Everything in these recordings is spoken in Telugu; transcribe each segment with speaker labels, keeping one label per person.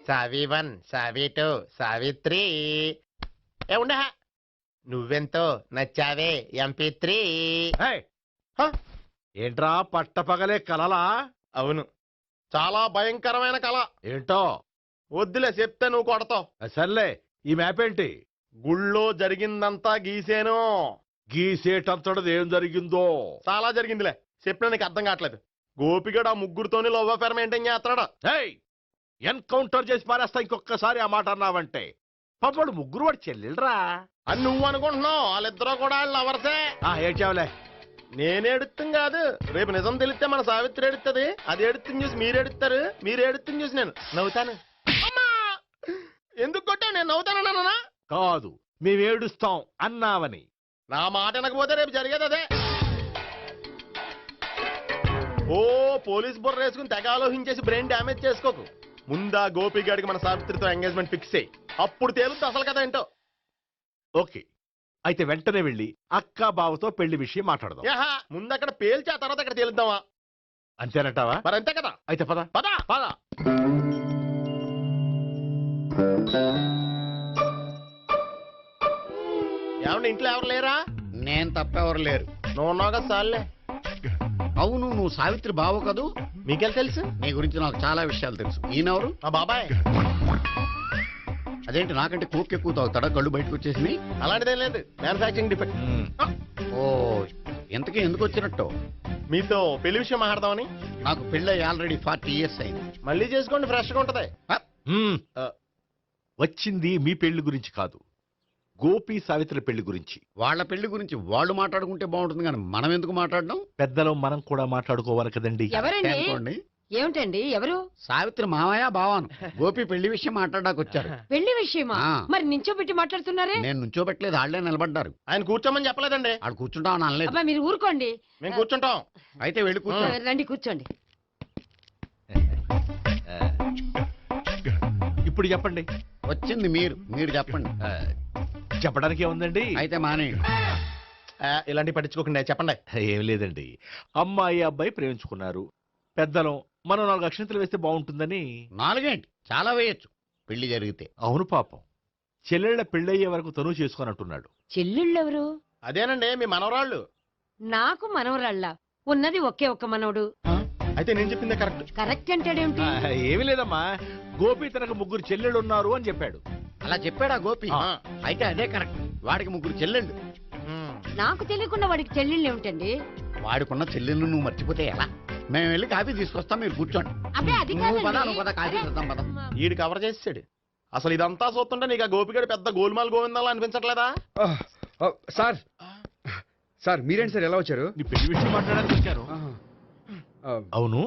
Speaker 1: సావి 1 సావి 2 సావిత్రి ఏ ఉండ నువ్వెంతో నచ్చావే MP3.
Speaker 2: ఏంట్రా పట్టపగలే కలలా?
Speaker 1: అవును, చాలా భయంకరమైన కళ.
Speaker 2: ఏంటో
Speaker 1: వద్దులే, చెప్తే నువ్వు కొడతావు.
Speaker 2: సర్లే, ఈ మ్యాప్ ఏంటి?
Speaker 1: గుళ్ళో జరిగిందంతా గీసేను.
Speaker 2: గీసేటంతటది ఏం జరిగిందో?
Speaker 1: చాలా జరిగిందిలే, చెప్పినా నీకు అర్థం కావట్లేదు. గోపిగడు ఆ ముగ్గురుతోని లవ్ అఫేర్ మెయింటైన్ చేస్తున్నాడు.
Speaker 2: ఎన్కౌంటర్ చేసి పారేస్తా ఇంకొకసారి ఆ మాట అన్నావంటే. పాపడు ముగ్గురు వాడు చెల్లెలరా
Speaker 1: అని నువ్వు అనుకుంటున్నావు, వాళ్ళిద్దరూ కూడా వాళ్ళు లవర్సే.
Speaker 2: ఏడ్చావులే.
Speaker 1: నేను ఎడుతుంది కాదు, రేపు నిజం తెలిస్తే మన సావిత్రి ఎడుతుంది. అది ఎడుతుంది చూసి మీరు ఎడుతారు, మీరు ఎడుతుంది చూసి నేను నవ్వుతాను. అమ్మా, ఎందుకు కొట్టా? నేను నవ్వుతానన్నా
Speaker 2: కాదు, మేమేడుస్తాం అన్నావని.
Speaker 1: నా మాట వినకపోతే రేపు జరిగేది అదే. ఓ పోలీస్ బుర్ర వేసుకుని తెగ ఆలోచించేసి బ్రెయిన్ డ్యామేజ్ చేసుకోకు. ముందా గోపిగాడికి మన సావిత్రితో ఎంగేజ్మెంట్ ఫిక్స్ అయ్యి అప్పుడు తేలుతుంది అసలు కదా ఏంటో.
Speaker 2: ఓకే, అయితే వెంటనే వెళ్ళి అక్క బావతో పెళ్లి విషయం మాట్లాడదాం.
Speaker 1: ముందు అక్కడ పేల్చి ఆ తర్వాత అక్కడ తేలుద్దామా?
Speaker 2: అంతేనంటావా?
Speaker 1: మరి అంతే కదా.
Speaker 2: అయితే పద
Speaker 1: పద
Speaker 2: పద.
Speaker 1: ఏమండి, ఇంట్లో ఎవరు లేరా?
Speaker 3: నేను తప్పెవరు లేరు.
Speaker 1: నువ్వు ఉన్నావు కదా సార్లే.
Speaker 3: అవును, నువ్వు సావిత్రి బావు కదూ?
Speaker 1: మీకెళ్ళి తెలుసు?
Speaker 3: నీ గురించి నాకు చాలా విషయాలు తెలుసు. ఈయనెవరు?
Speaker 1: మా బాబాయ్.
Speaker 3: అదేంటి, నాకంటే కోక్ ఎక్కువ తాగుతాడా? కళ్ళు బయటకు వచ్చేసి.
Speaker 1: అలాంటిదేం లేదు, మ్యానుఫాక్చరింగ్ డిఫెక్ట్.
Speaker 3: ఓ, ఎంతకీ ఎందుకు వచ్చినట్టు?
Speaker 1: మీతో పెళ్లి విషయం మాట్లాడదామని.
Speaker 3: నాకు పెళ్ళి ఆల్రెడీ 40 years అయింది.
Speaker 1: మళ్ళీ చేసుకోండి, ఫ్రెష్ గా ఉంటది.
Speaker 2: వచ్చింది మీ పెళ్లి గురించి కాదు, గోపి సావిత్రి పెళ్లి గురించి.
Speaker 3: వాళ్ళ పెళ్లి గురించి వాళ్ళు మాట్లాడుకుంటే బాగుంటుంది, కానీ మనం ఎందుకు మాట్లాడడం?
Speaker 2: పెద్దలో మనం కూడా మాట్లాడుకోవాలి కదండి.
Speaker 3: అనుకోండి.
Speaker 4: ఏమిటండి, ఎవరు?
Speaker 3: సావిత్రి మామయ్య బావాను. గోపి పెళ్లి విషయం మాట్లాడడానికి వచ్చారు.
Speaker 4: పెళ్లి విషయమా? మరి నించోబెట్టి మాట్లాడుతున్నారే?
Speaker 3: నేను నుంచోబెట్టలేదు, ఆళ్లే నిలబడ్డారు.
Speaker 1: ఆయన కూర్చోమని చెప్పలేదండి.
Speaker 3: ఆడు కూర్చుంటామని అనలేదు.
Speaker 4: అబ్బా, మీరు ఊరుకోండి.
Speaker 1: మేము కూర్చుంటాం.
Speaker 3: అయితే వెళ్ళి కూర్చోండి.
Speaker 4: రండి, కూర్చోండి.
Speaker 2: ఇప్పుడు చెప్పండి.
Speaker 3: వచ్చింది మీరు, మీరు చెప్పండి.
Speaker 2: చెప్పడానికి ఏముందండి?
Speaker 3: అయితే మానే.
Speaker 1: ఇలాంటివి పట్టించుకోకుండా చెప్పండి.
Speaker 2: ఏం లేదండి, అమ్మాయి అబ్బాయి ప్రేమించుకున్నారు. పెద్దలం మనం 4 అక్షంతలు వేస్తే బాగుంటుందని.
Speaker 3: 4 ఏంటి, చాలా వేయచ్చు పెళ్లి జరిగితే.
Speaker 2: అవును, పాపం చెల్లెళ్ళ పెళ్ళయ్యే వరకు తను చేసుకొని అంటున్నాడు.
Speaker 4: చెల్లెళ్ళెవరు?
Speaker 1: అదేనండి, మీ మనవరాళ్ళు.
Speaker 4: నాకు మనవరాళ్ళ ఉన్నది ఒకే ఒక్క మనవడు.
Speaker 1: అయితే నేను చెప్పిందే కరెక్ట్.
Speaker 4: కరెక్ట్ అంటాడేమిటి?
Speaker 2: ఏమి లేదమ్మా, గోపి తనకు 3 చెల్లెళ్ళు ఉన్నారు అని చెప్పాడు.
Speaker 3: అలా చెప్పాడా గోపి? అయితే అదే కరెక్ట్. వాడికి 3 చెల్లెళ్ళు.
Speaker 4: నాకు తెలియకుండా వాడికి చెల్లెళ్ళు ఏమిటండి?
Speaker 3: వాడికున్న చెల్లెళ్ళు నువ్వు మర్చిపోతే ఎలా? మేము వెళ్ళి కాఫీ తీసుకొస్తాం, మీరు కూర్చోండి.
Speaker 4: అబ్బే, అది
Speaker 3: నువ్వు పద,
Speaker 4: కాదండి.
Speaker 3: నువ్వు పద, కాఫీ చేద్దాం పద.
Speaker 1: ఈడు కవర్ చేసాడు. అసలు ఇదంతా చూస్తుంటే నీకు ఆ గోపిగడు పెద్ద గోల్మాల్ గోవిందాలు అనిపించట్లేదా?
Speaker 5: సార్ సార్ మీరేంటి సార్ ఎలా వచ్చారు?
Speaker 2: నీ పెళ్లి విషయం మాట్లాడడానికి వచ్చాను. అవును,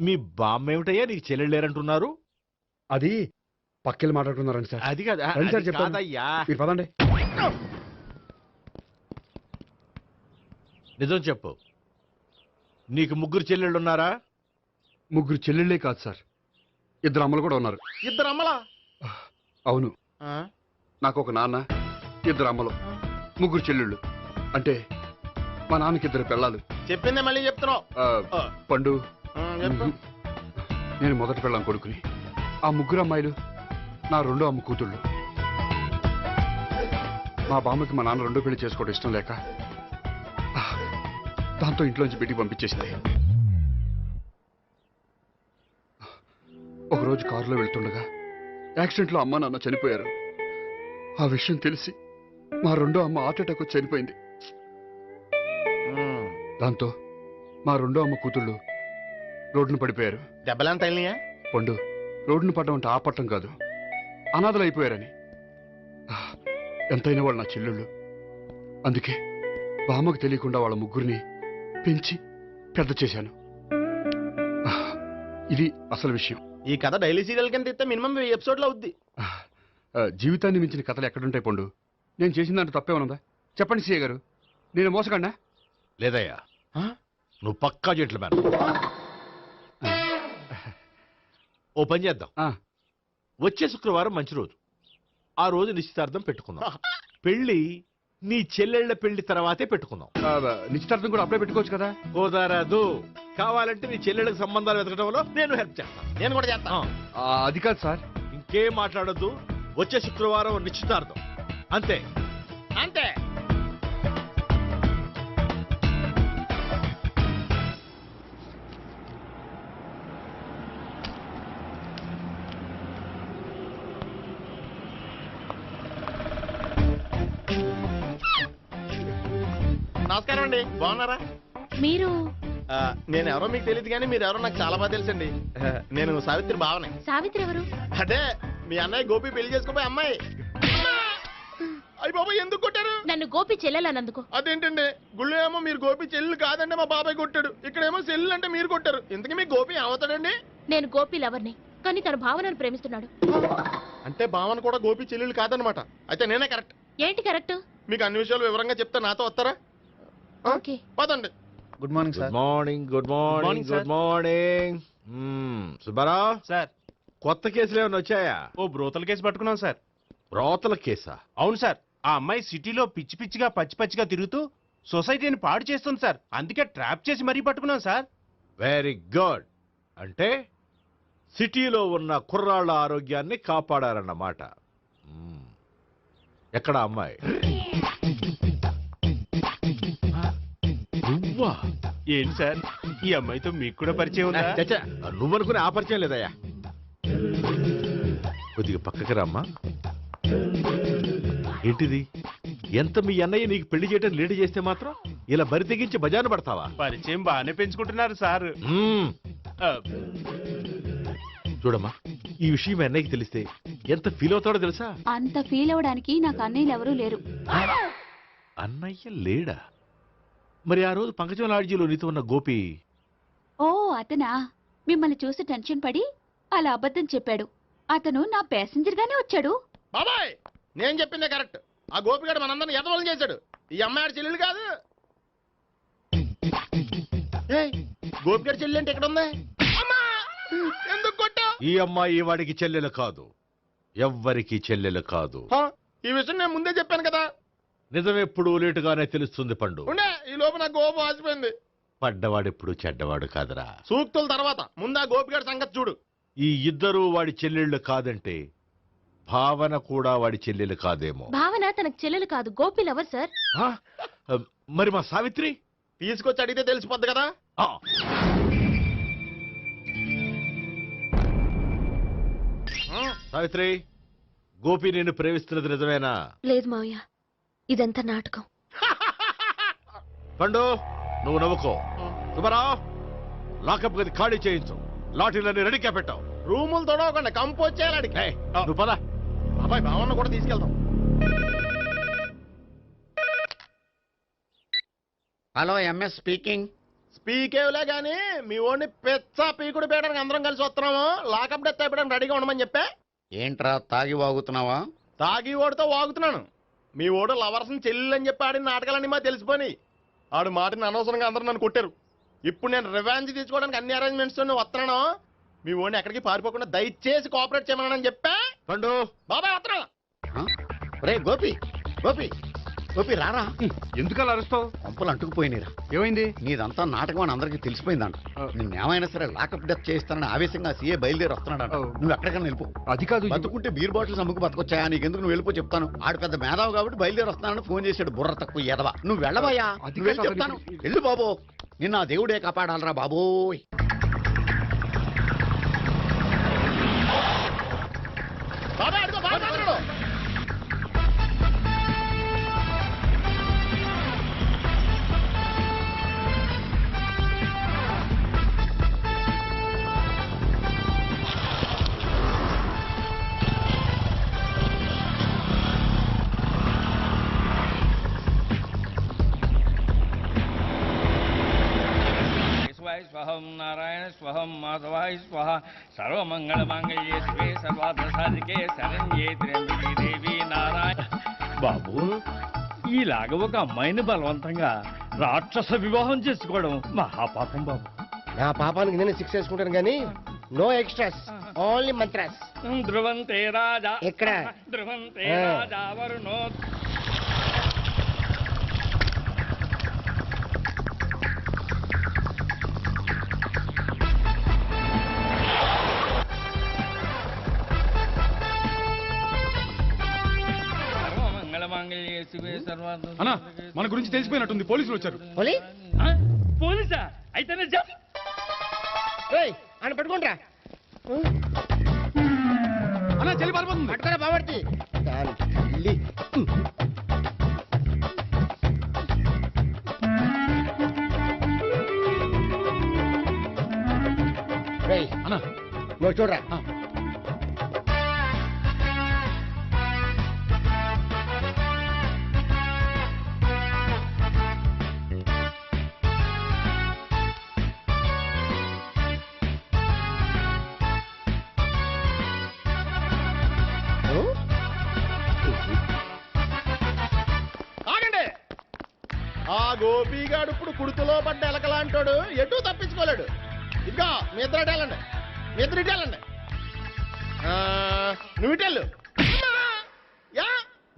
Speaker 2: మీ బామ్మ ఏమిటయ్యా నీకు చెల్లెళ్ళు లేరంటున్నారు?
Speaker 5: అది పక్కెళ్ళి మాట్లాడుతున్నారండి సార్.
Speaker 2: అది కాదు,
Speaker 5: రండి సార్,
Speaker 2: అది
Speaker 5: చెప్తాను.
Speaker 2: కాదయ్యా.
Speaker 5: మీరు పదండి.
Speaker 2: నిజం చెప్పు, నీకు 3 చెల్లెళ్ళు ఉన్నారా?
Speaker 5: 3 చెల్లెళ్ళే కాదు సార్, 2 అమ్మలు కూడా ఉన్నారు.
Speaker 1: 2 అమ్మలా?
Speaker 5: అవును, నాకు ఒక నాన్న, 2 అమ్మలు, 3 చెల్లెళ్ళు. అంటే మా నాన్నకి 2 పిల్లలు.
Speaker 1: చెప్పిందే మళ్ళీ చెప్తున్నావు.
Speaker 5: పండు,
Speaker 1: చెప్పు.
Speaker 5: నేను మొదటి పిల్లం కొడుకుని. ఆ 3 అమ్మాయిలు నా 2వ అమ్మ కూతుళ్ళు. మా బామ్మకి మా నాన్న 2వ పెళ్లి చేసుకోవడం ఇష్టం లేక దాంతో ఇంట్లోంచి పెట్టి పంపించేసింది. ఒకరోజు కారులో వెళ్తుండగా యాక్సిడెంట్లో అమ్మ నాన్న చనిపోయారు. ఆ విషయం తెలిసి మా 2వ అమ్మ హార్ట్ అటాక్ వచ్చి చనిపోయింది. దాంతో మా 2వ అమ్మ కూతుళ్ళు రోడ్డును పడిపోయారు.
Speaker 1: దెబ్బలంత అయినాయా?
Speaker 5: పండు, రోడ్డును పడ్డం అంటే ఆ పట్టం కాదు, అనాథలు అయిపోయారని. ఎంతైనా వాళ్ళు నా చెల్లెళ్ళు. అందుకే బామ్మకు తెలియకుండా వాళ్ళ 3 పెంచి పెద్ద చేశాను. ఇది అసలు విషయం.
Speaker 1: ఈ కథ డైలీ సీరియల్ కింద ఇస్తే మినిమం 1000 ఎపిసోడ్లు అవుద్ది.
Speaker 5: జీవితాన్ని మించిన కథలు ఎక్కడుంటాయి పండు? నేను చేసిన దాంట్లో తప్పేమనుందా? చెప్పండి సీఏ గారు, నేను మోసగండా?
Speaker 2: లేదయ్యా, నువ్వు పక్కా జెంట్లమన్. ఓ పని చేద్దాం, వచ్చే శుక్రవారం మంచి రోజు, ఆ రోజు నిశ్చితార్థం పెట్టుకుందాం. పెళ్లి నీ చెల్లెళ్ల పెళ్లి తర్వాతే పెట్టుకుందాం.
Speaker 5: నిశ్చితార్థం కూడా అప్పుడే పెట్టుకోవచ్చు కదా?
Speaker 2: కుదరదు, కావాలంటే నీ చెల్లెళ్ళకి సంబంధాలు వెతకడంలో నేను హెల్ప్ చేస్తాను.
Speaker 1: నేను కూడా చేస్తా.
Speaker 5: అది కాదు సార్.
Speaker 2: ఇంకేం మాట్లాడొద్దు. వచ్చే శుక్రవారం నిశ్చితార్థం, అంతే.
Speaker 1: అంతే. నమస్కారం అండి, బాగున్నారా?
Speaker 4: మీరు
Speaker 1: నేను ఎవరో మీకు తెలియదు కానీ మీరు ఎవరో నాకు చాలా బాగా తెలుసండి. నేను సావిత్రి భావనే.
Speaker 4: సావిత్రి ఎవరు?
Speaker 1: అదే మీ అన్నయ్య గోపి పెళ్లి చేసుకోపోయి అమ్మాయి. అయ్యి బాబాయ్ ఎందుకు కొట్టారు?
Speaker 4: నన్ను గోపి చెల్లెలన్నందుకు.
Speaker 1: అదేంటండి, గుళ్ళు ఏమో మీరు గోపి చెల్లు కాదండి మా బాబాయ్ కొట్టాడు, ఇక్కడేమో చెల్లు అంటే మీరు కొట్టారు. ఇంతకీ మీ గోపి ఏమవుతాడండి?
Speaker 4: నేను గోపి లవర్ని, కానీ తన భావనను ప్రేమిస్తున్నాడు.
Speaker 1: అంటే భావన కూడా గోపి చెల్లెలు కాదనమాట. అయితే నేనే కరెక్ట్.
Speaker 4: ఏంటి కరెక్ట్?
Speaker 1: మీకు అన్ని విషయాలు వివరంగా చెప్తా, నాతో వస్తారా?
Speaker 4: ఓకే
Speaker 1: పదండి.
Speaker 3: Good morning
Speaker 2: good morning. Good morning. Good morning. Subbarao
Speaker 6: sir,
Speaker 2: కొత్త కేసులు ఏమైనా వచ్చాయా?
Speaker 6: ఓ బ్రోతల కేసు పట్టుకున్నాం సార్.
Speaker 2: రోతల కేసా?
Speaker 6: అవును సార్, ఆ అమ్మాయి సిటీలో పిచ్చి పిచ్చిగా పచ్చి పచ్చిగా తిరుగుతూ సొసైటీని పాడు చేస్తుంది సార్. అందుకే ట్రాప్ చేసి మరీ పట్టుకున్నాం సార్.
Speaker 2: Very good. అంటే సిటీలో ఉన్న కుర్రాళ్ళ ఆరోగ్యాన్ని కాపాడారన్నమాట. ఎక్కడ అమ్మాయి? నువ్వా?
Speaker 6: ఏంటి సార్, ఈ అమ్మాయితో మీకు కూడా పరిచయం ఉందా?
Speaker 2: చచ్చా, నువ్వనుకునే ఆ పరిచయం లేదయ్యా. కొద్దిగా పక్కకి రమ్మా. ఏంటిది? ఎంత మీ అన్నయ్య నీకు పెళ్లి చేయడం లేట్ చేస్తే మాత్రం ఇలా బరి తెగించి బజారు పడతావా?
Speaker 6: పరిచయం బాగానే పెంచుకుంటున్నారు సార్.
Speaker 2: చూడమ్మా, ఈ విషయం మీ అన్నయ్యకి తెలిస్తే ఎంత ఫీల్ అవుతాడో తెలుసా?
Speaker 7: అంత ఫీల్ అవడానికి నాకు అన్నయ్యలు ఎవరూ లేరు.
Speaker 2: అన్నయ్య లేడా? మరి ఆ రోజు పంకజం లాడ్జీలో నీతో ఉన్న గోపి?
Speaker 7: ఓ అతనా? మిమ్మల్ని చూసి టెన్షన్ పడి అలా అబద్ధం చెప్పాడు. అతను నా ప్యాసింజర్ గానే వచ్చాడు.
Speaker 1: బాబాయ్ నేను చెప్పిందే కరెక్ట్. ఆ గోపిగాడు మనందరిని ఎదవలం చేశాడు. ఈ అమ్మాయి చెల్లెలు కాదు. గోపిగాడి చెల్లి అంటే ఎక్కడ ఉంది? ఎందుకు కొట్టా?
Speaker 2: ఈ అమ్మాయి వాడికి చెల్లెలు కాదు, ఎవ్వరికి చెల్లెలు కాదు.
Speaker 1: ఈ విషయం నేను ముందే చెప్పాను కదా.
Speaker 2: నిజమెప్పుడు లేటుగానే తెలుస్తుంది పండు.
Speaker 1: ఉండే ఈ లోపు నాకు గోప ఆసిపోయింది.
Speaker 2: పడ్డవాడెప్పుడు చెడ్డవాడు కాదురా.
Speaker 1: సూక్తుల తర్వాత ముందు ఆ గోపిగాడి సంగతి చూడు.
Speaker 2: ఈ ఇద్దరూ వాడి చెల్లెళ్ళు కాదంటే భావన కూడా వాడి చెల్లెలు కాదేమో.
Speaker 4: భావన తనకు చెల్లెలు కాదు, గోపి లవర్ సార్.
Speaker 2: ఆ? మరి మా సావిత్రి?
Speaker 1: తీసుకొచ్చి అడిగితే తెలిసిపోద్ది కదా.
Speaker 2: ఆ. సావిత్రి, గోపి నిన్ను ప్రేమిస్తున్నది నిజమేనా?
Speaker 4: లేదు మావయ్య, ఇదంతా నాటకం.
Speaker 2: పండు, నువ్వు నవ్వుకో. సుబ్బారావు, లాకప్ గది ఖాళీ చేయించు. లాఠీలన్నీ రెడీగా పెట్టావు.
Speaker 1: రూములు తొడవకుండా కంపోజ్ చేయాలి అడిగి.
Speaker 2: ఏయ్, నువ్వు పద.
Speaker 1: అబ్బాయి భావన కూడా తీసుకెళ్తాం.
Speaker 3: Hello, MS speaking.
Speaker 1: స్పీకేవ్లే గానీ మీ ఓడిని పెచ్చ పీకుడు పేయడానికి అందరం కలిసి వస్తున్నాము. లాకప్ డెత్ అయిపోయడానికి రెడీగా ఉండమని చెప్పా.
Speaker 3: ఏంట్రా తాగి వాగుతున్నావా?
Speaker 1: తాగి ఓడితో వాగుతున్నాను. మీ ఓడు లవర్స్ని చెల్లెలు అని చెప్పి ఆడిన నాటకాలన్నీ మా తెలిసిపోయి ఆడు మాటని అనవసరంగా అందరూ నన్ను కొట్టారు. ఇప్పుడు నేను రివెంజ్ తీసుకోవడానికి అన్ని అరేంజ్మెంట్స్ వస్తున్నాను. మీ ఓడిని ఎక్కడికి పారిపోకుండా దయచేసి కోఆపరేట్ చేయమని చెప్పా.
Speaker 2: పండు,
Speaker 1: బాబాయ్ వస్తున్నా.
Speaker 3: రే గోపి, గోపి, గోపి రారా.
Speaker 5: ఎందుకు అలా అరుస్తావు?
Speaker 3: పంపులు అంటుకుపోయినరా.
Speaker 5: ఏమైంది?
Speaker 3: నీదంతా నాటకం అని అందరికీ తెలిసిపోయిందంట. నిన్నేమైనా సరే లాకప్ డెత్ చేస్తానని ఆవేశంగా సీఏ బయలుదేరి వస్తున్నాడంట. నువ్వు ఎక్కడికైనా వెళ్ళిపో.
Speaker 5: అది కాదు.
Speaker 3: బతుకుంటే బీర్ బాటిల్స్ అమ్ముకు బతకొచ్చాయా? నీకెందుకు? నువ్వు వెళ్ళిపో చెప్తాను. ఆడు పెద్ద మేధావు కాబట్టి బయలుదేరి వస్తున్నానని ఫోన్ చేశాడు. బుర్ర తక్కువ ఎదవా. నువ్వు వెళ్ళవయ్యా.
Speaker 5: అది
Speaker 3: నువ్వు వెళ్ళి
Speaker 5: కాదు.
Speaker 3: చెప్తాను. వెళ్ళు బాబో. నిన్న ఆ దేవుడే కాపాడాలరా బాబోయ్.
Speaker 1: బాబాయ్ అడుగు, బాబాయ్ అడుగు.
Speaker 8: స్వహం నారాయణ స్వహం మాధవాయ స్వహ సర్వమంగళమాంగళ్యే శివే సర్వార్థ సాధికే శరణ్యే త్ర్యంబకే దేవి నారాయణ. బాబు, ఈలాగ ఒక అమ్మాయిని బలవంతంగా రాక్షస వివాహం చేసుకోవడం మహాపాపం బాబు.
Speaker 1: నా పాపానికి నేను శిక్ష చేసుకుంటాను కానీ నో ఎక్స్ట్రాస్, ఓన్లీ మంత్రాస్.
Speaker 8: ధ్రువంతే రాజా
Speaker 1: ఎక్కడ?
Speaker 8: ధ్రువంతే రాజా వరుణో.
Speaker 5: అన్నా మన గురించి తెలిసిపోయినట్టుంది, పోలీసులు వచ్చారు.
Speaker 8: పోలీసా? అయితేనే జప్.
Speaker 1: ఆయన పట్టుకుంటా
Speaker 5: అన్నా చెల్లి పారిపోతుంది.
Speaker 1: పట్టుకోరా బాబర్తి
Speaker 5: అన్నా
Speaker 1: నువ్వు చూడరా. ఆగండి. ఆ గోపిగాడు ఇప్పుడు కుడుతులో పడ్డ ఎలకలాంటాడు, ఎటు తప్పించుకోలేడు. ఇదిగో మీ ఇద్దరు ఇటాలండి, మీ ఇద్దరు ఇటాలండి. నువ్వు ఇటెళ్ళు. యా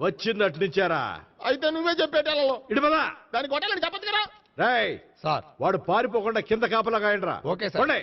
Speaker 2: వచ్చిందటు నుంచారా?
Speaker 1: అయితే నువ్వే చెప్పేటాలలో
Speaker 2: ఇటు పదా.
Speaker 1: దాన్ని కొట్టాలని చెప్పదు కదా.
Speaker 2: రేయ్
Speaker 3: సార్
Speaker 2: వాడు పారిపోకుండా కింద కాపలా కాయండిరా.
Speaker 3: Okay sir.
Speaker 2: పోండి.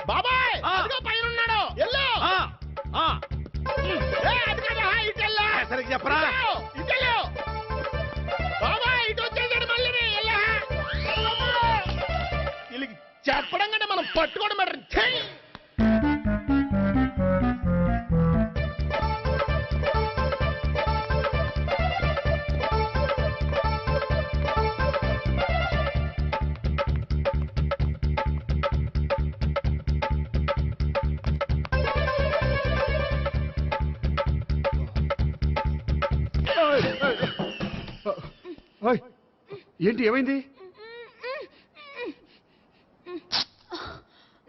Speaker 1: బాబాయ్ పైన ఉన్నాడు. ఎల్లో
Speaker 2: సరిగ్గా చెప్పరా?
Speaker 1: ఇటెళ్ళు బాబాయ్. ఇటు వచ్చేసాడు మళ్ళీ. వీళ్ళకి చెప్పడం కంటే మనం పట్టుకోవడం బెటర్.
Speaker 5: ఏంటి ఏమైంది?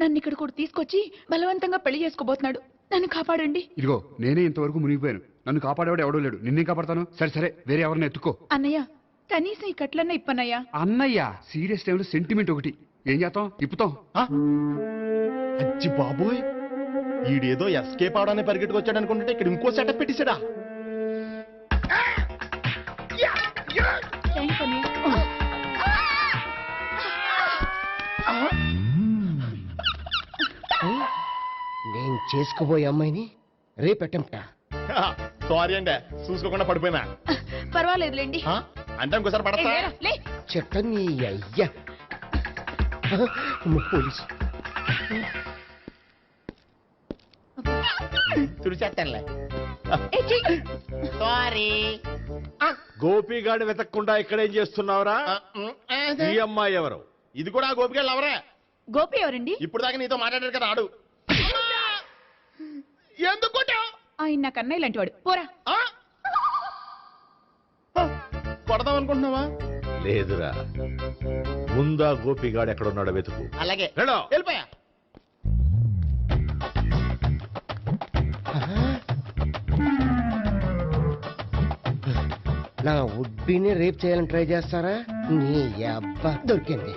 Speaker 7: నన్ను ఇక్కడ కూడా తీసుకొచ్చి బలవంతంగా పెళ్లి చేసుకోబోతున్నాడు. నన్ను కాపాడండి.
Speaker 5: ఇదిగో నేనే ఇంతవరకు మునిగిపోయాను, నన్ను కాపాడేవాడు ఎవడో లేడు, నిన్నే కాపాడతాను. సరే సరే వేరే ఎవరిని ఎత్తుకో.
Speaker 7: అన్నయ్య కనీసం ఈ కట్లన్నా ఇప్పన్నయ్యా.
Speaker 5: అన్నయ్య సీరియస్ టైంలో సెంటిమెంట్ ఒకటి. ఏం చేస్తాం? ఇప్పుతాం.
Speaker 1: అచ్చి బాబోయ్, ఈడేదో ఎస్కేప్ అవడానికి పరిగెట్టుకొచ్చాడు అనుకుంటే ఇక్కడ ఇంకో సెటప్ పెట్టేశాడా.
Speaker 7: థ్యాంక్స్ అన్నయ్య.
Speaker 9: నేను చేసుకోబోయే అమ్మాయిని రేపెట్టంట.
Speaker 1: సారీ అండి, చూసుకోకుండా పడిపోయినా.
Speaker 7: పర్వాలేదులేండి.
Speaker 1: అంటే ఇంకోసారి పడతా.
Speaker 9: చెత్త నీ అయ్యా. పోలీసు
Speaker 1: తుడిచేస్తానులే. సారీ.
Speaker 2: గోపిగాడి వెతకకుండా ఇక్కడేం చేస్తున్నావురా? ఈ అమ్మాయి ఎవరు?
Speaker 1: ఇది కూడా గోపిగాళ్ళు ఎవరే?
Speaker 7: గోపి ఎవరండి?
Speaker 1: ఇప్పుడు దాకా నీతో మాట్లాడారు కదా ఆడు. ఎందుకు
Speaker 7: ఆయన నాకు అన్నయ్య లాంటి వాడు. పోరా.
Speaker 1: కొడదాం అనుకుంటున్నావా?
Speaker 2: లేదురా, ముందా గోపిగాడు ఎక్కడున్నాడో వెతుకు.
Speaker 1: అలాగే
Speaker 2: వెళ్ళు.
Speaker 1: వెళ్ళిపోయా.
Speaker 9: నా ఉడ్బీని రేప్ చేయాలని ట్రై చేస్తారా? నీ అబ్బా దొరికింది.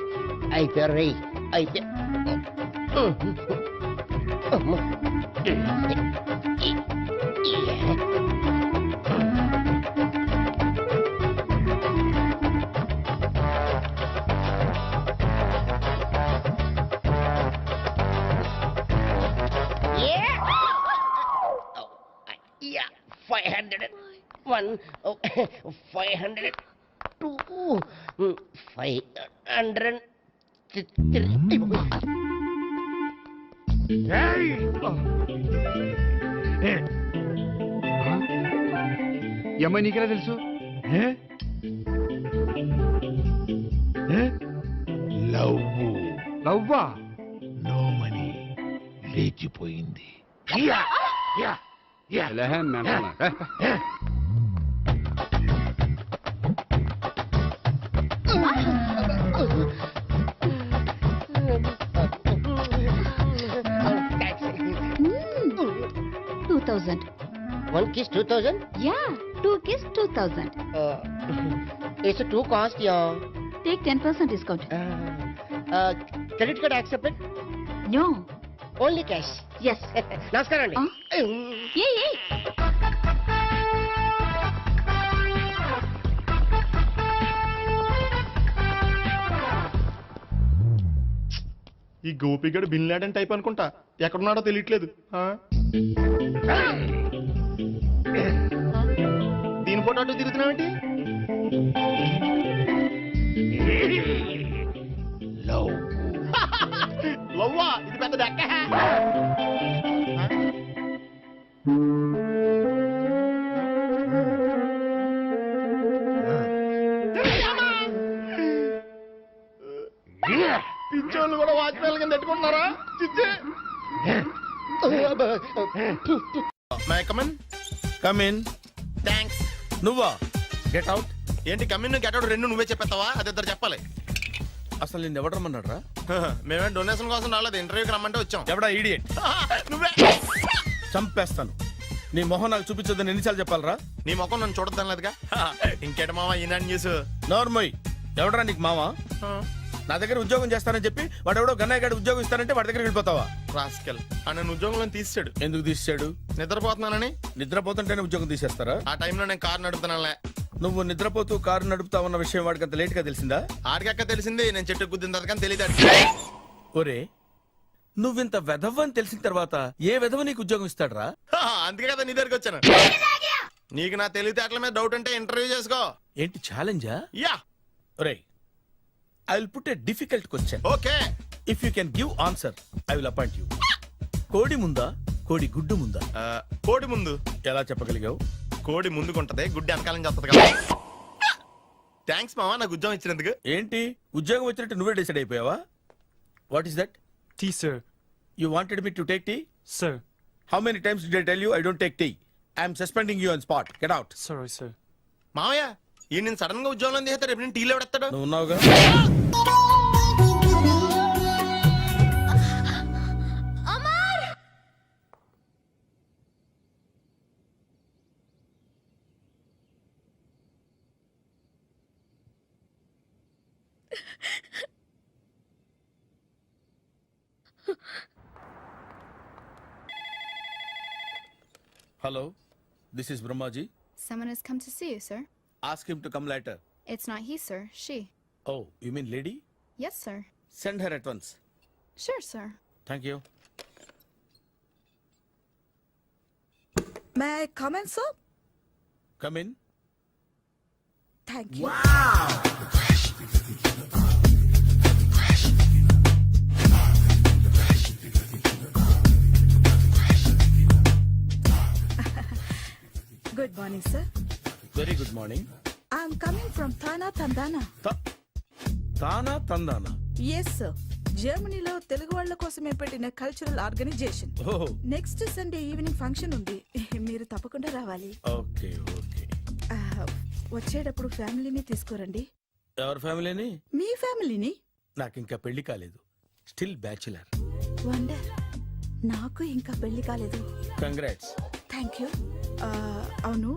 Speaker 9: అయిపోయారు రై. అయిపోయా. అమ్మో. Yeah, 501, 502, 503.
Speaker 5: ఈ అమ్మాయి నీకెలా తెలుసు లవ్వా
Speaker 2: నో మనీ లేచిపోయింది.
Speaker 9: Taxi.
Speaker 7: 2000.
Speaker 9: One kiss 2000.
Speaker 7: Yeah, 2 kiss 2000.
Speaker 9: It's too cost, yeah.
Speaker 7: Take 10% discount.
Speaker 9: Credit card accepted?
Speaker 7: No.
Speaker 9: Only cash.
Speaker 7: Yes.
Speaker 9: నమస్కారం అండి.
Speaker 7: Hey.
Speaker 1: ఈ గోపిగడు బిన్ లాడెన్ టైప్ అనుకుంటా, ఎక్కడున్నాడో తెలియట్లేదు. ఆ? దీని ఫోటో అటు తిరుగుతున్నావేంటి? లవ్వా, ఇది పెద్ద డెక్క. పిచ్చోళ్ళు కూడా వాచ్మెన్ కింద పెట్టుకుంటున్నారా? చిచ్చే. May I come on.
Speaker 10: కమిన్.
Speaker 1: థ్యాంక్స్.
Speaker 10: నువ్వా? Get out.
Speaker 1: ఏంటి కమిన్ గెట్ అవుట్ రెండు నువ్వే చెప్పేస్తావా? అది ఇద్దరు చెప్పాలి.
Speaker 10: అసలు నేను ఎవరు రమ్మన్నాడు రా?
Speaker 1: మేమే డొనేషన్ కోసం రాలేదు, ఇంటర్వ్యూకి రమ్మంటే వచ్చాం.
Speaker 10: ఎవడా ఈడియట్?
Speaker 1: నువ్వే.
Speaker 10: చంపేస్తాను. నీ మొహం నాకు చూపించొద్దని ఎన్నిసార్లు చెప్పాలరా?
Speaker 1: నీ ముఖం నన్ను చూడద్దాం లేదుగా. ఇంకేట మామ ఈనాడు న్యూస్.
Speaker 10: నోర్మోయ్. ఎవడరా నీకు మావా? నా దగ్గర ఉద్యోగం చేస్తానని చెప్పి వాడు ఎవడో గన్నయ్య గారి ఉద్యోగం ఇస్తానంటే వాడి దగ్గర వెళ్ళిపోతావా?
Speaker 1: రాస్కెల్ నన్ను ఉద్యోగంలో తీసాడు.
Speaker 10: ఎందుకు తీసాడు?
Speaker 1: నిద్రపోతున్నానని.
Speaker 10: నిద్రపోతుంటేనే ఉద్యోగం తీసేస్తారా?
Speaker 1: ఆ టైంలో నేను కారు నడుపుతున్నానులే.
Speaker 10: నువ్వు నిద్రపోతూ కారు నడుపుతావన్న విషయం వాడికి అంత లేట్ గా తెలిసిందా?
Speaker 1: ఆడికక్క తెలిసింది, నేను చెట్టు గుద్దిన తర్వాత కానీ తెలియదు.
Speaker 10: ఒరే, నువ్వింత వెధవ్ అని తెలిసిన తర్వాత ఏ వెధవ నీకు ఉద్యోగం ఇస్తాడరా?
Speaker 1: అందుకే కదా నీ దగ్గరికి వచ్చాను. నీకు నా తెలివితేటల మీద డౌట్ అంటే ఇంటర్వ్యూ చేసుకో.
Speaker 10: ఏంటి ఛాలెంజా?
Speaker 1: యా.
Speaker 10: ఒరే, I will put a difficult question.
Speaker 1: Okay.
Speaker 10: If you can give answer I will appoint you. కోడి ముందా, కోడి గుడ్డు ముందా?
Speaker 1: కోడి ముందు.
Speaker 10: ఎలా చెప్పగలిగావు?
Speaker 1: కోడి ముందుకుంటది, గుడ్డి వెనకాలం చేస్తుంది కదా. థ్యాంక్స్ మామా నాకు ఉద్యోగం ఇచ్చినందుకు.
Speaker 10: ఏంటి ఉద్యోగం వచ్చినట్టు నువ్వే డిసైడ్ అయిపోయావా? What is that?
Speaker 11: Tea sir.
Speaker 10: You wanted me to take tea?
Speaker 11: Sir.
Speaker 10: How many times did I tell you I don't take tea? I'm suspending you on spot. Get out.
Speaker 11: Sorry sir.
Speaker 1: మామయ్య ఈ నేను సడన్ గా ఉద్యోగంలో తీస్తాడు, రేపు నేను టీలో పెడతాడు.
Speaker 10: నువ్వు ఉన్నావుగా. Hello, this is Brahmaji.
Speaker 12: Someone has come to see you, sir.
Speaker 10: Ask him to come later.
Speaker 12: It's not he, sir. She.
Speaker 10: Oh, you mean lady?
Speaker 12: Yes, sir.
Speaker 10: Send her at once.
Speaker 12: Sure, sir.
Speaker 10: Thank you.
Speaker 13: May I come in, sir?
Speaker 10: Come in.
Speaker 13: Thank you. Good morning, sir.
Speaker 10: Very good morning.
Speaker 13: I'm coming from Thana, Tandana.
Speaker 10: Thana, Tandana.
Speaker 13: Yes, sir. జర్మనీలో తెలుగు వాళ్ళ కోసమే పెట్టిన cultural organization.
Speaker 10: Oh,
Speaker 13: next Sunday evening function ఉంది, మీరు తప్పకుండా రావాలి.
Speaker 10: okay, okay.
Speaker 13: వచ్చేటప్పుడు ఫ్యామిలీని తీసుకురండి.
Speaker 10: ఎవరి ఫ్యామిలీని?
Speaker 13: మీ ఫ్యామిలీని.
Speaker 10: నాకు ఇంకా పెళ్లి కాలేదు. Still bachelor.
Speaker 13: వండర్. నాకు ఇంకా పెళ్లి కాలేదు.
Speaker 10: కంగ్రాట్స్.
Speaker 13: Thank you. అవును,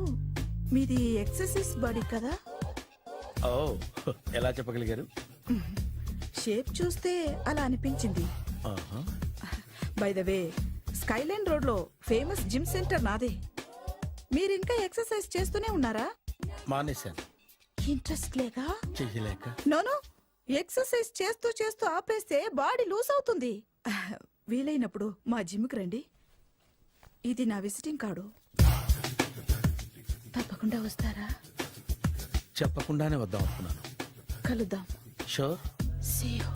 Speaker 13: మీది ఎక్సర్సైజ్ బాడీ కదా?
Speaker 10: ఓ, ఎలా చెప్పగలిగారు?
Speaker 13: షేప్ చూస్తే అలా అనిపించింది. By the way skyline road లో ఫేమస్ జిమ్ సెంటర్ నాదే. మీరు ఇంకా ఎక్సర్సైజ్ చేస్తూనే ఉన్నారా?
Speaker 10: మానేశాను,
Speaker 13: ఇంట్రెస్ట్ లేగా?
Speaker 10: చెయ్యలేక.
Speaker 13: నోను, ఎక్సర్సైజ్ చేస్తూ చేస్తూ ఆపేస్తే బాడీ లూజ్ అవుతుంది. వీలైనప్పుడు మా జిమ్కి రండి. ఇది నా విజిటింగ్ కార్డు. తప్పకుండా వస్తారా?
Speaker 10: చెప్పకుండానే వద్దాం అనుకున్నాను.
Speaker 13: కలుద్దాం.
Speaker 10: షూర్.
Speaker 13: See you.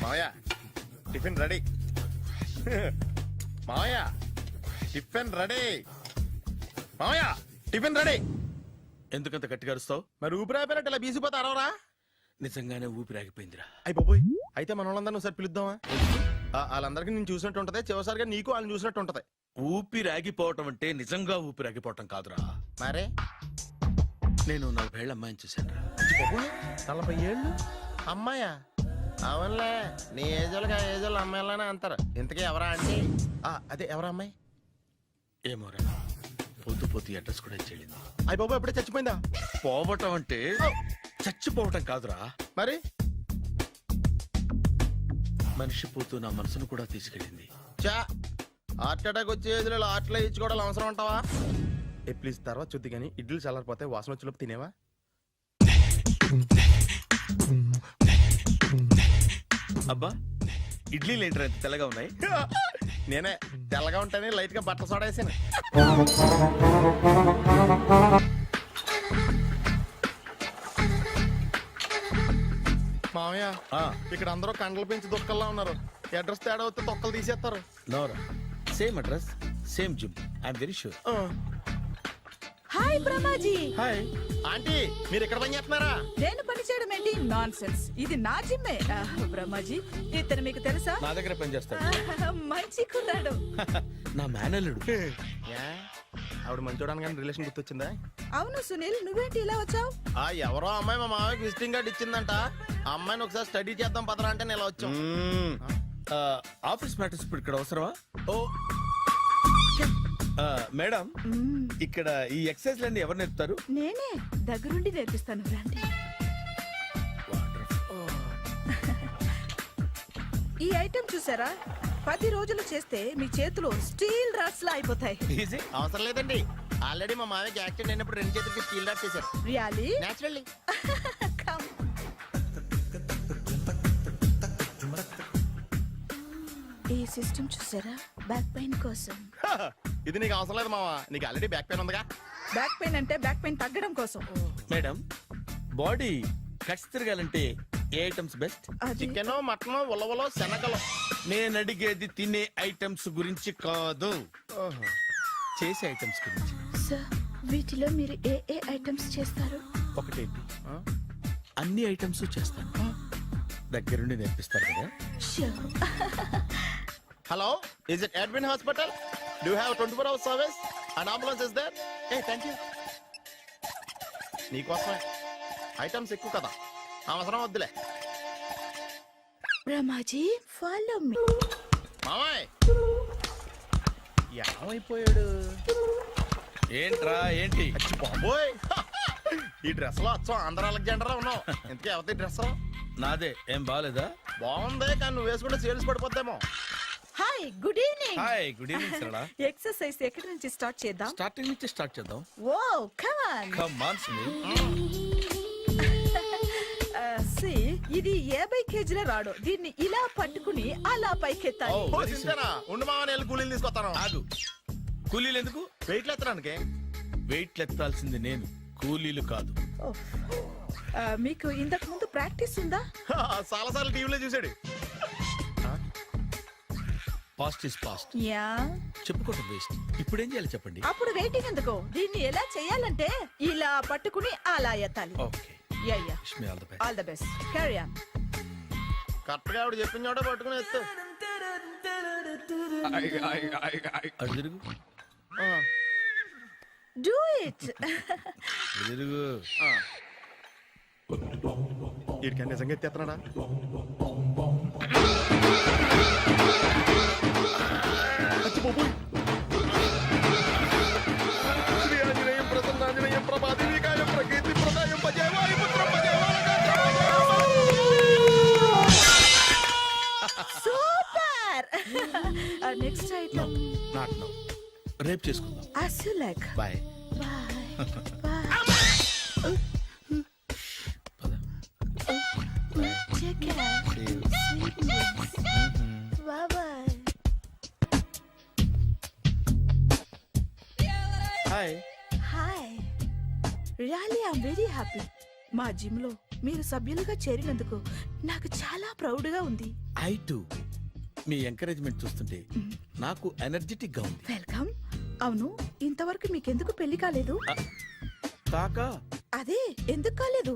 Speaker 1: మావయ్య టిఫిన్ రెడీ. మావయ్య టిఫిన్ రెడీ. మావయ్య టిఫిన్ రెడీ.
Speaker 10: ఎందుకంత గట్టిగా అరుస్తావు?
Speaker 1: మరి ఊపిరి అయిపోయినట్టు ఇలా బీసిపోతే అరవరా?
Speaker 10: నిజంగానే ఊపిరాగిపోయిందిరా.
Speaker 1: అయిపోయి అయితే మన వాళ్ళందరినీ ఒకసారి పిలుద్దామా? వాళ్ళందరికీ నేను చూసినట్టు ఉంటది, చివరిసారిగా నీకు వాళ్ళని చూసినట్టు ఉంటది.
Speaker 10: ఊపిరాగిపోవటం అంటే నిజంగా ఊపిరాగిపోవటం కాదురా.
Speaker 1: మరే
Speaker 10: నేను 40 ఏళ్ళ అమ్మాయిని చూశాను.
Speaker 1: 40 ఏళ్ళు అమ్మాయా? అవునులే, నీ ఏజోళ్ళకి ఆ ఏజోళ్ళు అమ్మాయిలానే అంటారు. ఇంతకీ ఎవరా అంటే? అదే ఎవరా అమ్మాయి?
Speaker 10: ఏమోరా, పొద్దు పొద్దు అడ్రస్ కూడా చెల్లింది.
Speaker 1: అయ్యి బాబు ఎప్పుడే చచ్చిపోయిందా?
Speaker 10: పోవటం అంటే చచ్చిపోవటం కాదురా,
Speaker 1: మరి
Speaker 10: మనిషి పోతూ నా మనసును కూడా తీసుకెళ్ళింది.
Speaker 1: చా హార్ట్ అటాక్ వచ్చే ఏజ్లో ఆటలో ఇచ్చుకోవడం అవసరం అంటావా? ప్లీజ్ తర్వాత చూద్ది కానీ ఇడ్లీ చల్లారిపోతే వాసన వచ్చేలోపు తినేవా?
Speaker 10: అబ్బా, ఇడ్లీ లేంటర్ ఎంత తెల్లగా ఉన్నాయి.
Speaker 1: నేనే తెల్లగా ఉంటానే లైట్ గా బట్టలు సోడా వేసాను. మామయ్య ఇక్కడ అందరూ కండలు పెంచి దుక్కల్లా ఉన్నారు. అడ్రస్ తేడా వస్తే తొక్కలు తీసేస్తారు.
Speaker 10: నోరా, same address, same gym. I'm very sure.
Speaker 13: Hi Brahmaji.
Speaker 10: Hi
Speaker 1: aunty, మీరు ఇక్కడ పని చేస్తున్నారా?
Speaker 13: నేను పని చేయడం ఏంటి? Nonsense. ఇది నా జిమ్మే. బ్రహ్మాజీ, ఇతను మీకు తెలుసా?
Speaker 10: నా దగ్గర పని చేస్తాడు.
Speaker 13: మంచి కుర్రాడు.
Speaker 10: నా మేనల్లుడు.
Speaker 1: ఆవిడ మంచోడానికి కానీ రిలేషన్ గుర్తొచ్చిందా?
Speaker 13: అవును సునీల్, నువ్వేంటి ఇలా వచ్చావు?
Speaker 1: ఎవరో అమ్మాయి మా మామయ్యకి విజిటింగ్ కార్డు ఇచ్చిందంట. ఆ అమ్మాయిని ఒకసారి స్టడీ చేద్దాం పదరా అంటే నేను ఇలా వచ్చాం.
Speaker 10: ఆఫీస్ మ్యాటర్స్ ఇప్పుడు ఇక్కడ అవసరమా? ఓ మేడం, ఇక్కడ ఈ ఎక్సర్సైజ్ లన్నీ ఎవరు నేర్పుతారు?
Speaker 13: నేనే దగ్గరుండి నేర్పిస్తాను, రండి. ఈ ఐటెం చూసారా? 10 రోజులు చేస్తే మీ చేతులు స్టీల్ రాట్స్ లా అయిపోతాయి.
Speaker 1: అవసరం లేదండి, ఆల్రెడీ మా మామయ్యకి యాక్సిడెంట్ అయినప్పుడు 2 చేతులకి స్టీల్ డాట్ చేశారు.
Speaker 13: రియల్లీ?
Speaker 1: నేచురల్లీ.
Speaker 13: ఈ సిస్టమ్ చూసారా? బ్యాక్ పెయిన్ కోసం.
Speaker 1: ఇది నీకు అవసరం లేదు మావా, నీకు ఆల్రెడీ బ్యాక్ పెయిన్ ఉందిగా.
Speaker 13: బ్యాక్ పెయిన్ అంటే బ్యాక్ పెయిన్ తగ్గడం కోసం.
Speaker 10: మేడం, బాడీ కట్స్ తిరగాలంటే ఏ ఐటమ్స్ బెస్ట్?
Speaker 1: చికెన్, మటన్, ఉలవలో, శనగలు.
Speaker 10: నేను అడిగేది తినే ఐటమ్స్ గురించి కాదు, చేసే ఐటమ్స్ గురించి.
Speaker 7: సార్, వీటిలో మీరు ఏ ఏ ఐటమ్స్ చేస్తారు?
Speaker 10: ఒకటేంటి, అన్ని ఐటమ్స్ చేస్తాను. దగ్గరుండి నేర్పిస్తారు కదా.
Speaker 1: Hello, is it admin hospital? Do have 24 hours service and ambulance is there? Thank you. నీకోసమే ఐటమ్స్ ఎక్కువ కదా, అవసరం వద్దులే.
Speaker 7: Ramaji, follow me.
Speaker 1: మామయ్య ఏమైపోయాడు?
Speaker 10: ఏంట్రా ఏంటి?
Speaker 1: బాబోయ్, ఈ డ్రెస్ లో వచ్చాం ఆంధ్ర అలెగ్జాండర్ ఉన్నావు. ఇంతకీ ఎవరి డ్రెస్?
Speaker 10: నాదే. ఏం బాగాలేదా?
Speaker 1: బాగుంది, కానీ నువ్వు వేసుకుంటే సేల్స్ పడిపోద్దేమో.
Speaker 13: Hi, good evening.
Speaker 10: Hi, good evening Sarala.
Speaker 13: Exercise ఎక్కడి నుంచి స్టార్ట్ చేద్దాం?
Speaker 10: స్టార్టింగ్ నుంచి స్టార్ట్ చేద్దాం.
Speaker 13: Oh come on.
Speaker 10: Come on Sunil.
Speaker 13: ఇది 50 కేజీల రాడు. దీన్ని ఇలా పట్టుకుని అలా పైకెత్తాలి.
Speaker 1: ఉండు మామని వెళ్ళి కూలీలు తీసుకొస్తాను.
Speaker 10: ఆగు, కూలీలు ఎందుకు?
Speaker 1: వెయిట్లు ఎత్తడానికి.
Speaker 10: వెయిట్లు ఎత్తాల్సింది నేను, కూలీలు కాదు.
Speaker 13: మీకు ఇంతకు ముందు ప్రాక్టీస్ ఉందా?
Speaker 1: చాలా సార్లు టీవీలో చూసాడు.
Speaker 10: Past is past.
Speaker 13: యా,
Speaker 10: చెప్పుకోవటం వేస్ట్. ఇప్పుడు ఏం చేయాలి చెప్పండి.
Speaker 13: అప్పుడు వెయిటింగ్ ఎందుకు? దీన్ని ఎలా చేయాలంటే ఇలా పట్టుకుని అలా ఎత్తాలి.
Speaker 10: Okay,
Speaker 13: yeah yeah,
Speaker 10: wish me all the best.
Speaker 13: All the best. Carry on.
Speaker 1: Correct గా ఆవిడ చెప్పిన చోట పట్టుకుని ఎత్తు.
Speaker 10: అటు తిరుగు.
Speaker 13: Do it.
Speaker 10: తిరుగు.
Speaker 1: వీడికి నిజంగా ఎత్తేస్తున్నాడా?
Speaker 13: Super next item
Speaker 10: not no రేపు చేసుకుందాం
Speaker 13: as you like.
Speaker 10: Bye
Speaker 13: Take care. Sweet dreams. Bye bye.
Speaker 10: Hi
Speaker 13: Hi. Really, I'm very happy. మా జిమ్ లో మీరు సభ్యులుగా చేరినందుకు నాకు చాలా ప్రౌడ్ గా ఉంది.
Speaker 10: ఐ టు మీ ఎంకరేజ్మెంట్ చూస్తుంటే నాకు ఎనర్జెటిక్ గా ఉంది.
Speaker 13: వెల్కమ్. అవును, ఇంతవరకు మీకెందుకు పెళ్లి కాలేదు?
Speaker 10: కాకా
Speaker 13: అదే ఎందుకు కాలేదు?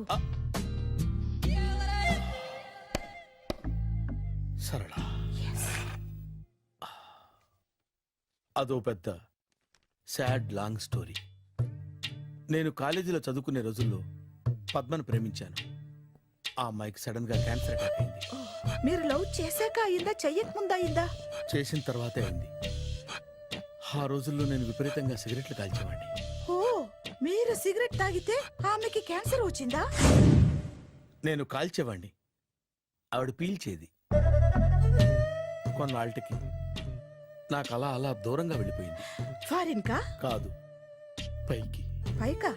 Speaker 10: సరళ అదో పెద్ద సాడ్ లాంగ్ స్టోరీ. నేను కాలేజీలో చదువుకునే రోజుల్లో పద్మను ప్రేమించాను. ఆ అమ్మాయికి సడన్ గా క్యాన్సర్ అటాక్ అయింది.
Speaker 13: మీరు లవ్ చేశాక అయిందా, చెయ్యక ముందా అయిందా?
Speaker 10: చేసిన తర్వాతే అయింది. ఆ రోజుల్లో నేను విపరీతంగా సిగరెట్లు కాల్చేవాడిని.
Speaker 13: ఓ, మీరు సిగరెట్ తాగితే ఆమెకి క్యాన్సర్ వచ్చిందా?
Speaker 10: నేను కాల్చేవాడిని, ఆవిడ పీల్చేది. కొన్నాళ్ళకి నాకు అలా అలా దూరంగా వెళ్ళిపోయింది.
Speaker 13: ఫారిన్ కా?
Speaker 10: కాదు, పైకి.
Speaker 13: పైకా?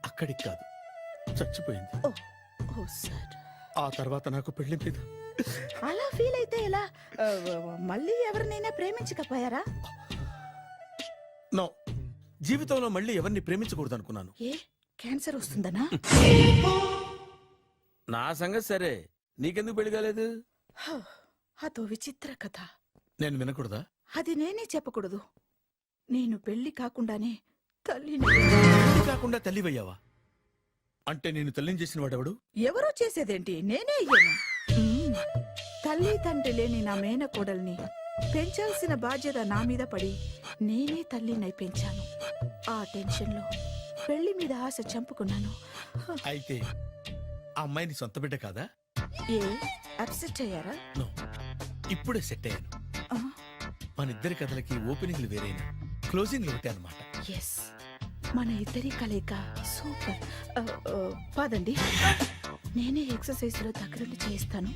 Speaker 10: అక్కడికి కాదు, చచ్చిపోయింది.
Speaker 13: ఓ సార్.
Speaker 10: ఆ తర్వాత నాకు పెళ్లి మీద
Speaker 13: అలా ఫీల్ అయితే ఎలా? మళ్ళీ ఎవరినైనా ప్రేమించకపోయారా?
Speaker 10: నో, జీవితంలో మళ్ళీ ఎవరిని ప్రేమించకూడదు అనుకున్నాను.
Speaker 13: ఏ, క్యాన్సర్ వస్తుందనా?
Speaker 10: నా సంగతి సరే, నీకెందుకు పెళ్లి కాలేదు?
Speaker 13: అదో విచిత్ర కథ.
Speaker 10: నేను వినకూడదా?
Speaker 13: అది నేనే చెప్పకూడదు. నేను పెళ్లి కాకుండానే తల్లిని.
Speaker 10: పెళ్లి కాకుండా తల్లివయ్యావా? అంటే నేను తల్లిని చేసిన వాడెవడు?
Speaker 13: ఎవరో చేసేదేంటి, నేనే అయ్యాను. తల్లి తండ్రి లేని నా మేనకోడల్ని పెంచాల్సిన బాధ్యత నా మీద పడి నేనే తల్లినై పెంచాను. ఆ టెన్షన్లో పెళ్లి మీద ఆశ చంపుకున్నాను.
Speaker 10: అయితే ఆ అమ్మాయిని సొంత బిడ్డ కాదా?
Speaker 13: ఏ, అప్సెట్ అయ్యారా?
Speaker 10: నో, ఇప్పుడే సెట్ అయ్యాను. మన ఇద్దరి కథలకి ఓపెనింగ్లు వేరైనా క్లోజింగ్లు ఒకటే అన్నమాట.
Speaker 13: ఎస్, మన ఇద్దరి కలయిక సూపర్. పదండి, నేనే ఎక్సర్సైజ్ లో దగ్గరుండి చేయిస్తాను.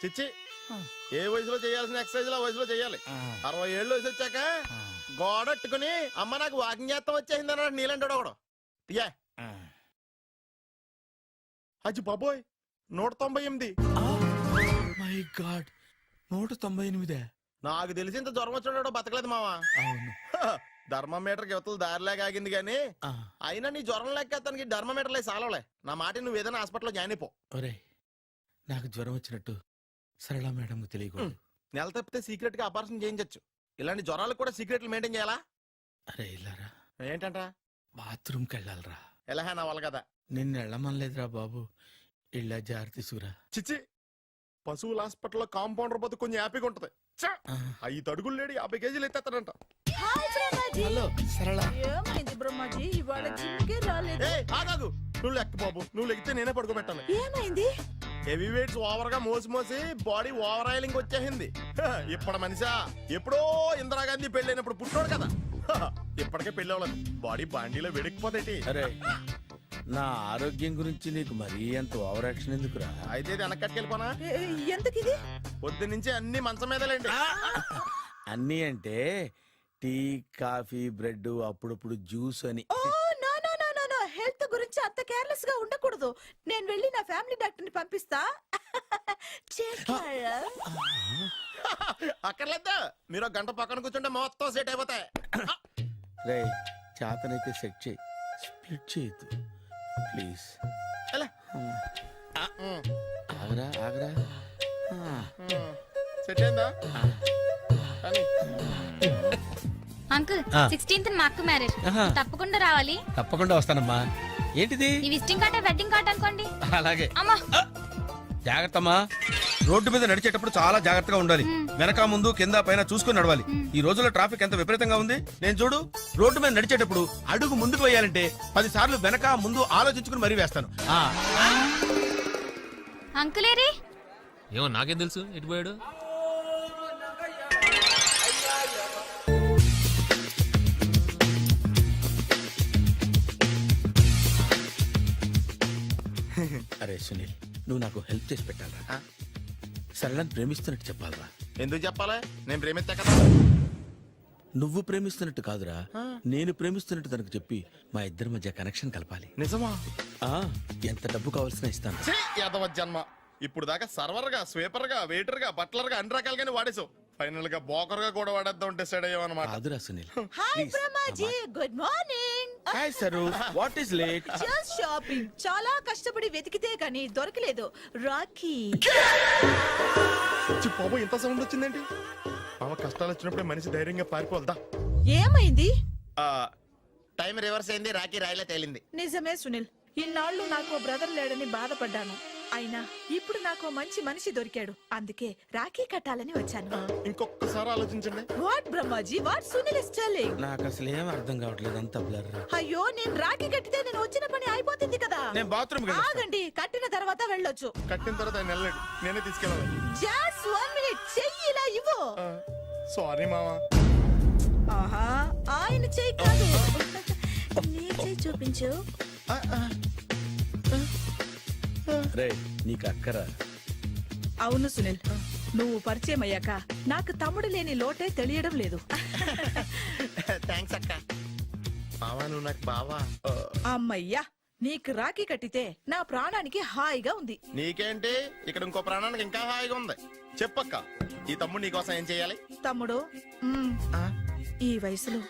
Speaker 1: చిచ్చి, ఏ వయసులో చేయాల్సిన ఎక్సర్సైజ్ ఆ వయసులో చేయాలి. 60 ఏళ్ళు వయసు వచ్చాక గోడట్టుకుని అమ్మ నాకు వాకింగ్ చేస్తాం వచ్చేసింది అన్నాడు నీలంటాడు ఒకడు. యా అజ్జి బాబోయ్, 198.
Speaker 10: My God, 198.
Speaker 1: నాకు తెలిసి ఇంత జ్వరం వచ్చాడు బతకలేదు మావా.
Speaker 10: అవును.
Speaker 1: ధర్మమీటర్ యువతలు దారిలాగా ఆగింది గానీ అయినా నీ జ్వరం లెక్క అతనికి ధర్మమీటర్లే సాలవలే. నా మాట నువ్వు ఏదైనా హాస్పిటల్లో జాయిన్ అయిపో.
Speaker 10: ఒరే, నాకు జ్వరం వచ్చినట్టు సరళ మేడం తెలియకూడదు.
Speaker 1: నెల తప్పితే సీక్రెట్ గా ఆపరేషన్ చేయించచ్చు. ఇలాంటి జ్వరాలకు కూడా సీక్రెట్లు మెయింటైన్ చేయాలా?
Speaker 10: అరే ఇల్లారా,
Speaker 1: ఏంటంట?
Speaker 10: బాత్రూమ్కి వెళ్ళాలరా.
Speaker 1: ఎలా నా వాళ్ళ కదా.
Speaker 10: నిన్ను వెళ్ళమనలేదురా బాబు, ఇళ్ళ జారి తీసుకురా.
Speaker 1: చిచ్చి, పశువుల హాస్పిటల్లో కాంపౌండర్ బతు కొంచెం హ్యాపీగా ఉంటది. 5 అడుగులు లేడి 50 కేజీలు ఎత్తేస్తాడంట.
Speaker 10: హలో సరళ.
Speaker 13: ఏమైంది బ్రహ్మాజీ, ఇవాళ జిమ్కే రాలేదు?
Speaker 1: ఆగాగు, నువ్వు లెక్క బాబు, నువ్వు లెక్కితే నేనే పడుకోబెట్టాను.
Speaker 13: ఏమైంది?
Speaker 1: హెవీ వెయిట్స్ ఓవర్ గా మోసి మోసి బాడీ ఓవర్ ఆయిలింగ్ వచ్చేసింది. ఇప్పుడు మనిషా ఎప్పుడో ఇందిరాగాంధీ పెళ్ళైనప్పుడు పుట్టినోడు కదా. ఇప్పటికే పెళ్ళి అవ్వలేదు, బాడీ బాండీలో వెడికిపోతాయి.
Speaker 10: అరే, నా ఆరోగ్యం గురించి నీకు మరీ అంత ఓవర్ యాక్షన్ ఎందుకురా?
Speaker 1: అయితే ఇది వెనకట్టుకెళ్ళిపోనా?
Speaker 13: ఎందుకు ఇది?
Speaker 1: పొద్దు నుంచి అన్ని మంచం మీదలేండి.
Speaker 10: అన్నీ అంటే టీ, కాఫీ, బ్రెడ్, అప్పుడప్పుడు జ్యూస్ అని.
Speaker 13: హెల్త్ గురించి అంత కేర్లెస్ గా ఉండకూడదు. నేను వెళ్ళి నా ఫ్యామిలీ డాక్టర్ ని పంపిస్తా. చేస్తారా?
Speaker 1: అక్కర్లేద్దా, మీరు ఒక గంట పక్కన కూర్చుంటే మొత్తం సెట్ అయిపోతాయి.
Speaker 10: రే చేతనైతే సెట్ చేయి, స్ప్లిట్ చేయొద్దు ప్లీజ్.
Speaker 1: ఎలా?
Speaker 10: ఆగరా ఆగరా.
Speaker 1: సెట్ అయిందా? కానీ
Speaker 7: అంకుల్ 16th మా అక్క మ్యారేజ్, తప్పకుండా రావాలి.
Speaker 10: తప్పకుండా వస్తానమ్మా. ఏంటిది?
Speaker 7: ఈ విజిటింగ్ కార్డ్ వెడ్డింగ్ కార్డ్ అనుకోండి.
Speaker 10: అలాగే.
Speaker 7: అమ్మా
Speaker 10: జాగ్రత్తమ్మా. రోడ్డు మీద నడిచేటప్పుడు చాలా జాగ్రత్తగా ఉండాలి. వెనక ముందు కింద పైన చూసుకుని నడవాలి. ఈ రోజుల్లో ట్రాఫిక్ ఎంత విపరీతంగా ఉంది. నేను చూడు, రోడ్డు మీద నడిచేటప్పుడు అడుగు ముందుకు వేయాలంటే 10 సార్లు వెనక ముందు ఆలోచించుకుని మరీ వేస్తాను.
Speaker 7: అంకులేరి
Speaker 11: ఏమో నాకేం తెలుసు ఎటు పోయాడు.
Speaker 10: అరే సునీల్, నువ్వు నాకు హెల్ప్ చేసి పెట్టాలరా. సరళని ప్రేమిస్తున్నట్టు చెప్పాలరా.
Speaker 1: ఎందుకు చెప్పాలి? నేను ప్రేమిస్తా కదా.
Speaker 10: నువ్వు ప్రేమిస్తున్నట్టు కాదురా, నేను ప్రేమిస్తున్నట్టు తనకు చెప్పి మా ఇద్దరి మధ్య కనెక్షన్ కలపాలి.
Speaker 1: నిజమా?
Speaker 10: ఎంత డబ్బు కావాల్సిన ఇస్తాను.
Speaker 1: యాదవ జన్మ. ఇప్పుడు దాకా సర్వర్ గా, స్వీపర్ గా, వెయిటర్ గా, బట్లర్ గా అన్ని రకాలుగానే వాడేసావు. ఫైనల్ గా బోకర్ గా కూడా వాడేద్దాం డిసైడ్ అయ్యామన్నమాట.
Speaker 10: కాదురా Sunil.
Speaker 13: Hi Brahmaji, good morning.
Speaker 10: Hi sir, what is late?
Speaker 13: Just shopping. చాలా కష్టపడి వెతికితే గానీ దొరకలేదు. రాఖీ.
Speaker 1: బాబు ఇంత సౌండ్ వచ్చిందేంటి? బాబా కష్టాలు వచ్చినప్పుడే మనిషి ధైర్యంగా పారిపోదా.
Speaker 13: ఏమైంది?
Speaker 1: టైం రివర్స్ అయింది, రాఖీ రాయిలా తేలింది.
Speaker 13: నిజమే సునీల్, ఇన్నాళ్ళు నాకు బ్రదర్ లేడని బాధపడ్డాను. అయినా ఇప్పుడు నాకు మంచి మనిషి దొరికాడు. అందుకే రాఖీ కట్టాలని వచ్చాను.
Speaker 1: ఇంకొకసారి ఆలోచించండి.
Speaker 13: What Brahmaji, what Sunil is telling?
Speaker 10: నాకు అసలు ఏం అర్థం కావట్లేదు, అంత బ్లర్.
Speaker 13: అయ్యో, నేను రాఖీ కట్టితే నేను వచ్చిన పని అయిపోతుంది కదా.
Speaker 10: నేను బాత్రూమ్
Speaker 13: ఆగండి, కట్టిన తర్వాత వెళ్ళొచ్చు.
Speaker 1: కట్టిన తర్వాత ఆయన వెళ్ళాడు, నేనే తీసుకెళ్ళాలి.
Speaker 13: జస్ట్ 1 minute, చెయ్యి ఇలా ఇవ్వు.
Speaker 1: సారీ మామా.
Speaker 13: ఆహా, ఆయన చెయ్యి కాదు, నీ చెయ్యి చూపించు.
Speaker 10: రే నీకు అక్కరా?
Speaker 13: అవును సునీల్, నువ్వు పరిచయం అయ్యాక నాకు తమ్ముడు లేని లోటే తెలియడం లేదు.
Speaker 1: థ్యాంక్స్ అక్క. బావా నువ్వు నాకు బావా.
Speaker 13: అమ్మయ్యా, నీకు రాఖీ కట్టితే నా ప్రాణానికి హాయిగా ఉంది.
Speaker 1: నీకేంటి, ఇక్కడ ఇంకో ప్రాణానికి ఇంకా హాయిగా ఉంది. చెప్పక్క, ఈ తమ్ముడు నీకోసం ఏం చేయాలి?
Speaker 13: తమ్ముడు, ఈ వయసులో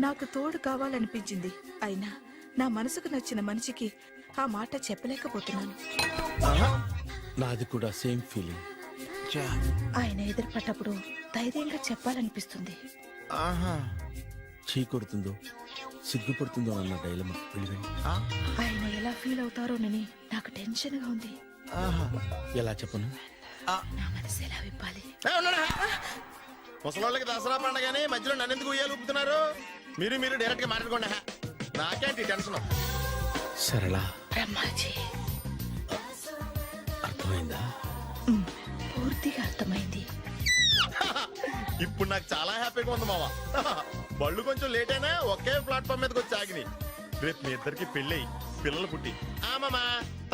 Speaker 13: నాకు తోడు కావాలనిపించింది. అయినా నా మనసుకు నచ్చిన మనిషికి ఆ మాట చెప్పలేకపోతున్నాను.
Speaker 10: నాది కూడా సేమ్ ఫీలింగ్.
Speaker 13: ఆయన ఎదురుపడ్డప్పుడు ధైర్యంగా చెప్పాలనిపిస్తుంది.
Speaker 10: చీకొడుతుందో సిగ్గుపడుతుందో అన్న డైలమా.
Speaker 13: ఆయన ఎలా ఫీల్ అవుతారోనని నాకు టెన్షన్ గా ఉంది.
Speaker 10: ఎలా చెప్పను?
Speaker 13: నా మనసు ఎలా విప్పాలి?
Speaker 1: ముసలోళ్ళకి దసరా పండగని మధ్యలో నన్ను ఎందుకు ఉయ్యాలు ఊపుతున్నారు? మీరు డైరెక్ట్ గా మాట్లాడుకోండి. నాకేంటి టెన్షన్?
Speaker 10: సరళ,
Speaker 13: బ్రహ్మాజీ,
Speaker 10: అర్థమైందా?
Speaker 13: పూర్తిగా అర్థమైంది.
Speaker 1: ఇప్పుడు నాకు చాలా హ్యాపీగా ఉంది మావా. బళ్ళు కొంచెం లేట్ అయినా ఒకే ప్లాట్ఫామ్ మీదకి వచ్చి ఆగినాయి. రేపు మీ ఇద్దరికి పెళ్ళి పిల్లలు పుట్టి మామా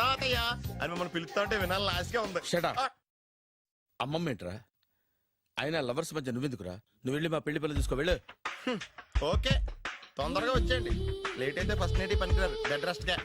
Speaker 1: తాతయ్య అని మమ్మల్ని పిలుస్తా ఉంటే వినాలని ఆశగా ఉంది.
Speaker 10: అమ్మమ్మ ఏంట్రా? అయినా లవర్స్ మధ్య నువ్వెందుకురా? నువ్వు వెళ్ళి మా పెళ్లి పిల్లలు చూసుకో వెళ్ళు.
Speaker 1: ఓకే, తొందరగా వచ్చేయండి. లేట్ అయితే ఫస్ట్ నైట్ పనికిరారు, బెడ్ రెస్ట్ గా.